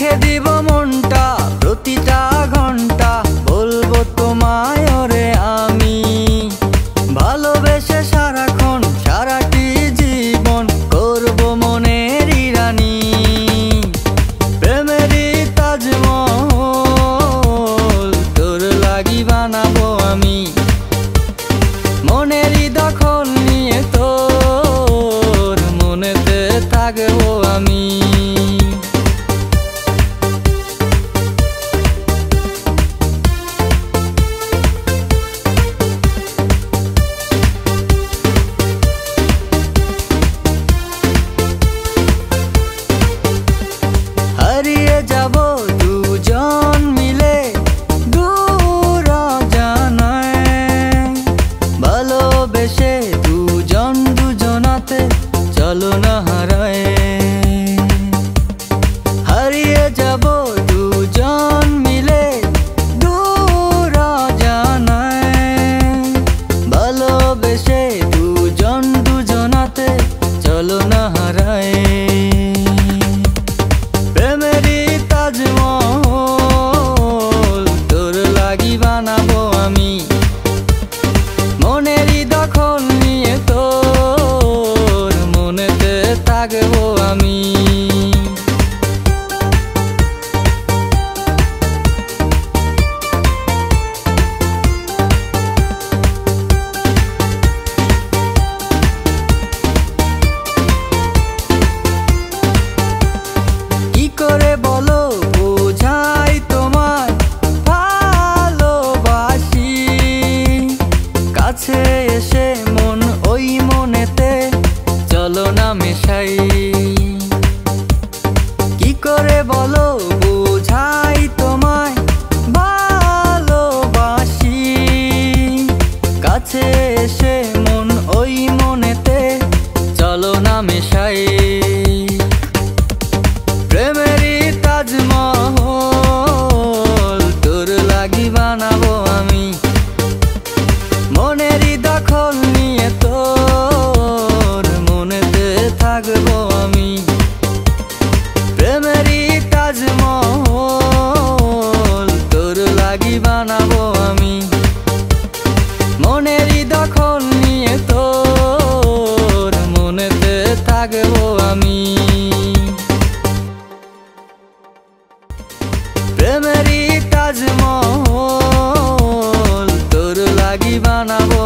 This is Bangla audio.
লিখে দিব মনটা প্রতিটা ঘন্টা, বলবো তোমায় ওরে আমি ভালোবেসে সারাক্ষণ সারাটি জীবন করব মনেরই রানী। প্রেমেরই তাজমহল তোর লাগি বানাবো আমি, মনেরই দখল নিয়ে তোর মনেতে থাকবো আমি। হারিয়ে যাব দুজন মিলে দূর অজানায়, ভালোবেসে দুজন দুজনাতে চলো না হারায়। হারিয়ে যাব দুজন মিলে দূর অজানায়, ভালোবেসে দুজন দুজনাতে চলো না হারায়। প্রেমেরই তাজমহল তোর লাগি বানাবো আমি, মনেরই দখল নিয়ে তোর মনেতে থাকবো আমি। কি করে বলো বোঝাই তোমায় ভালোবাসি, কাছে এসে মন ওই মনেতে চলো না মেশাই। কি করে বলো বোঝাই তোমায় ভালোবাসি, কাছে এসে মন ওই মনেতে চলো না মেশাই। প্রেমেরই তাজমহল তোর লাগি বানাবো আমি, মনেরই দখল নিয়ে তোর মনেতে থাকবো আমি। প্রেমেরই তাজমহল তোর লাগি বানাবো আমি, মনেরই দখল নিয়ে তোর মনেতে থাকবো আমি। প্রেমেরই তাজমহল তোর লাগি বানাবো